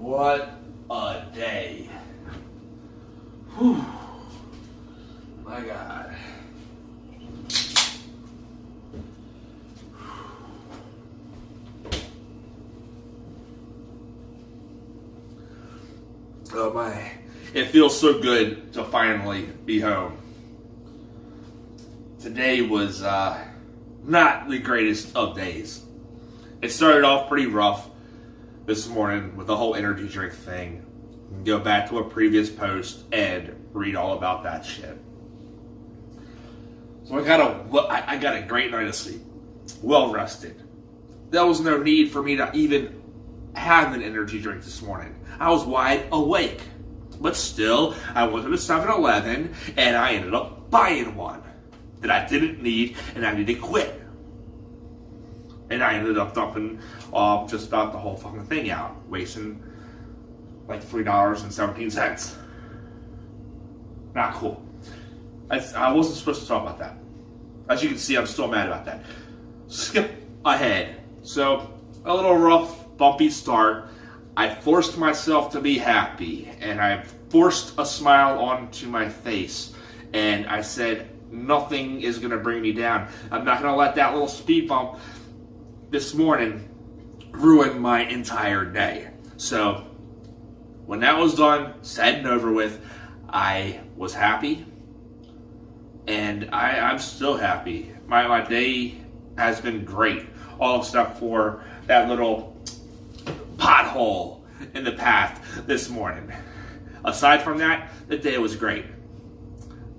What a day. Whew. My God. Oh my. It feels so good to finally be home. Today was not the greatest of days. It started off pretty rough this morning with the whole energy drink thing. Go back to a previous post and read all about that shit. So I got a great night of sleep. Well rested. There was no need for me to even have an energy drink this morning. I was wide awake. But still, I went to the 7-Eleven and I ended up buying one that I didn't need and I needed to quit. And I ended up dumping just about the whole fucking thing out, wasting like $3.17. Not cool. I wasn't supposed to talk about that. As you can see, I'm still mad about that. Skip ahead. So, a little rough, bumpy start. I forced myself to be happy, and I forced a smile onto my face, and I said, nothing is going to bring me down. I'm not going to let that little speed bump this morning ruin my entire day. So, when that was done, said and over with, I was happy, and I'm still happy. My day has been great, all except for that little pothole in the path this morning. Aside from that, the day was great.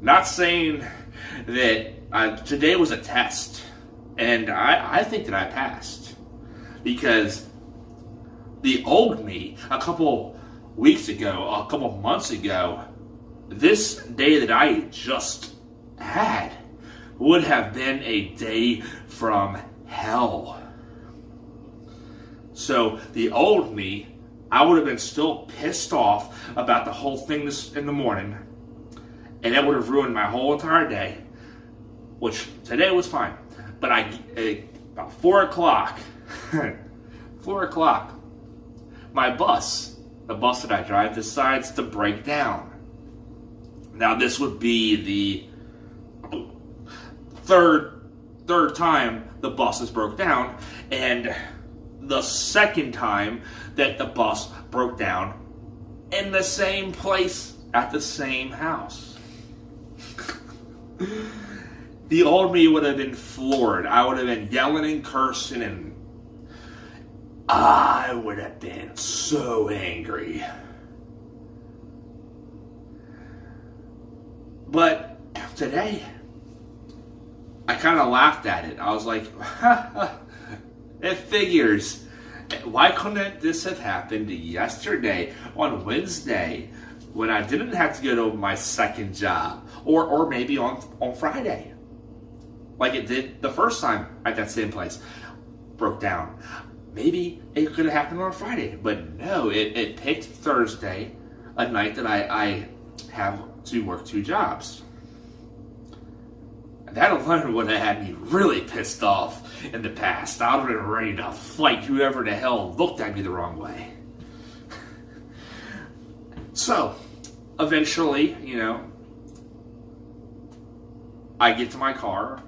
Not saying that today was a test, and I think that I passed, because the old me a couple months ago, this day that I just had would have been a day from hell. So the old me, I would have been still pissed off about the whole thing this in the morning, and it would have ruined my whole entire day, which today was fine. But about 4 o'clock, 4 o'clock, the bus that I drive decides to break down. Now this would be the third time the bus has broke down, and the second time that the bus broke down in the same place at the same house. The old me would have been floored. I would have been yelling and cursing, and I would have been so angry. But today, I kind of laughed at it. I was like, it figures. Why couldn't this have happened yesterday on Wednesday when I didn't have to go to my second job? Or maybe on Friday, like it did the first time at that same place. Broke down. Maybe it could have happened on Friday, but no, it picked Thursday, a night that I have to work 2 jobs. That alone would have had me really pissed off in the past. I would have been ready to fight whoever the hell looked at me the wrong way. So, eventually, I get to my car.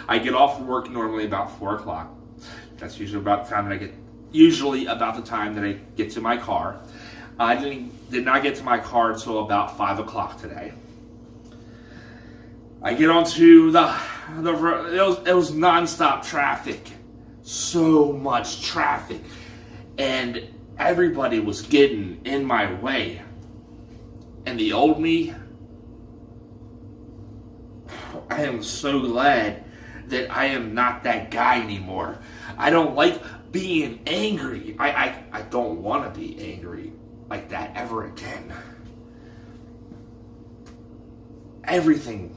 I get off work normally about 4 o'clock. That's usually about the time that I get to my car. I did not get to my car until about 5 o'clock today. I get onto it was nonstop traffic. So much traffic. And everybody was getting in my way. And the old me, I am so glad that I am not that guy anymore. I don't like being angry. I don't want to be angry like that ever again. Everything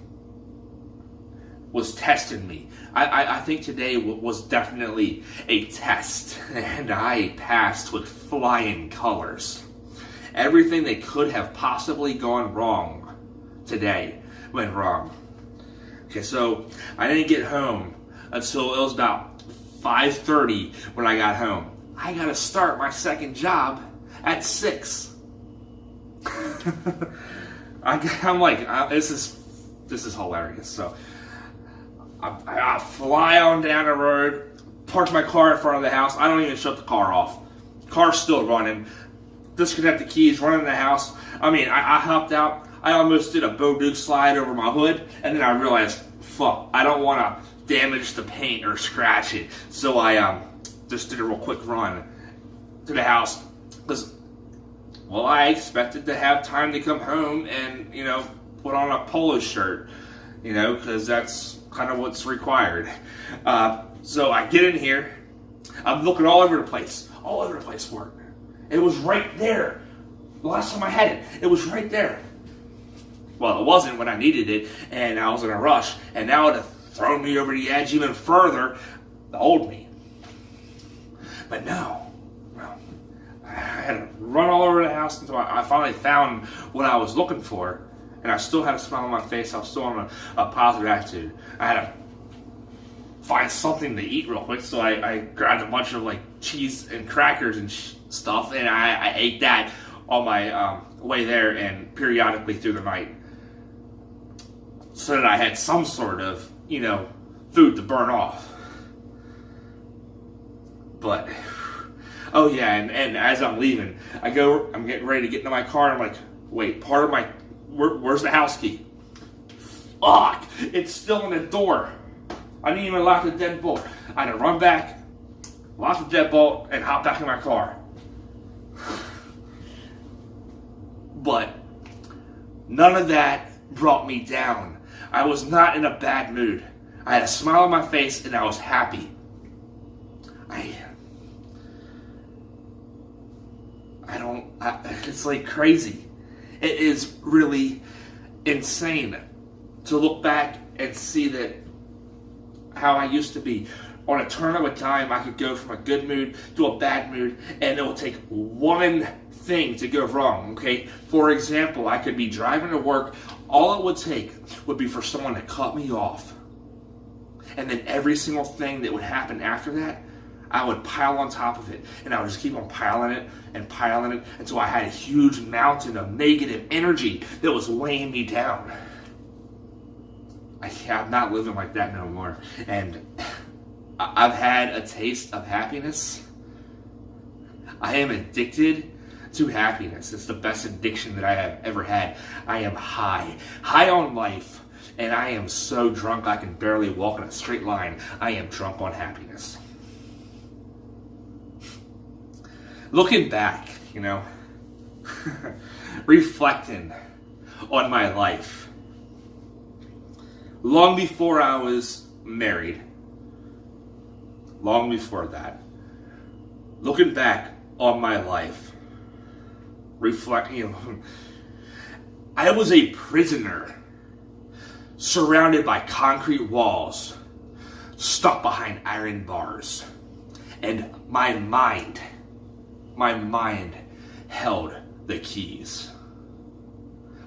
was testing me. I think today was definitely a test, and I passed with flying colors. Everything that could have possibly gone wrong today went wrong. Okay, so I didn't get home until it was about 5:30 when I got home. I gotta start my second job at 6. I'm like, this is hilarious. So I fly on down the road, park my car in front of the house. I don't even shut the car off. Car's still running. Disconnect the keys, run in the house. I mean, I hopped out. I almost did a Bo Duke slide over my hood, and then I realized, fuck, I don't want to damage the paint or scratch it. So I just did a real quick run to the house because, well, I expected to have time to come home and, put on a polo shirt, because that's kind of what's required. So I get in here. I'm looking all over the place for it. It was right there. The last time I had it was right there. Well, it wasn't when I needed it, and I was in a rush, and now it had thrown me over the edge even further, the old me. But no, I had to run all over the house until I finally found what I was looking for, and I still had a smile on my face. I was still on a positive attitude. I had to find something to eat real quick, so I grabbed a bunch of cheese and crackers and stuff, and I ate that on my way there and periodically through the night, so that I had some sort of food to burn off. But oh yeah, and as I'm leaving, I'm getting ready to get into my car, and I'm like, wait, where's the house key? Fuck, it's still in the door. I didn't even lock the deadbolt. I had to run back, lock the deadbolt, and hop back in my car. But none of that brought me down. I was not in a bad mood. I had a smile on my face and I was happy. It's like crazy. It is really insane to look back and see that how I used to be. On a turn of a dime, I could go from a good mood to a bad mood, and it will take one thing to go wrong, okay? For example, I could be driving to work. All it would take would be for someone to cut me off. And then every single thing that would happen after that, I would pile on top of it. And I would just keep on piling it until I had a huge mountain of negative energy that was weighing me down. I'm not living like that no more. And I've had a taste of happiness. I am addicted to happiness. It's the best addiction that I have ever had. I am high on life, and I am so drunk I can barely walk in a straight line. I am drunk on happiness. Looking back, reflecting on my life, long before I was married, long before that, looking back on my life, reflecting, I was a prisoner, surrounded by concrete walls, stuck behind iron bars, and my mind held the keys.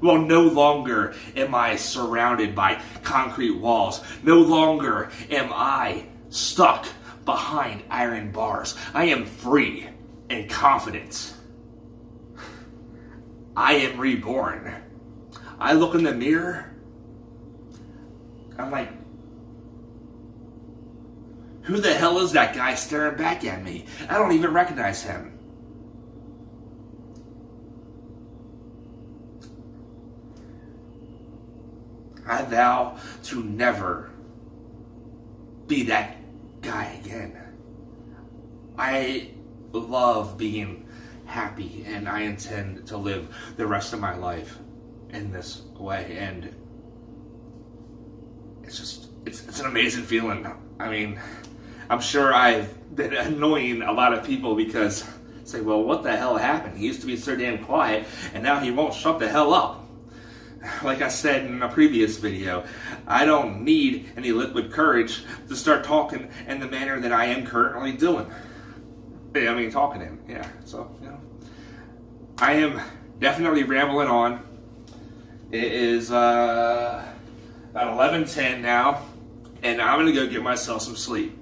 Well, no longer am I surrounded by concrete walls. No longer am I stuck behind iron bars. I am free and confident. I am reborn. I look in the mirror. I'm like, who the hell is that guy staring back at me? I don't even recognize him. I vow to never be that guy again. I love being happy, and I intend to live the rest of my life in this way. And it's an amazing feeling. I mean, I'm sure I've been annoying a lot of people because say, well, what the hell happened? He used to be so damn quiet, and now he won't shut the hell up. Like I said in a previous video, I don't need any liquid courage to start talking in the manner that I am currently doing. I mean, talking to him, yeah. So, I am definitely rambling on. It is about 11:10 now, and I'm going to go get myself some sleep.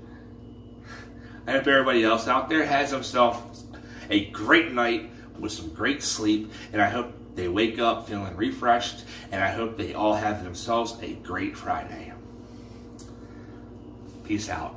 I hope everybody else out there has themselves a great night with some great sleep, and I hope they wake up feeling refreshed, and I hope they all have themselves a great Friday. Peace out.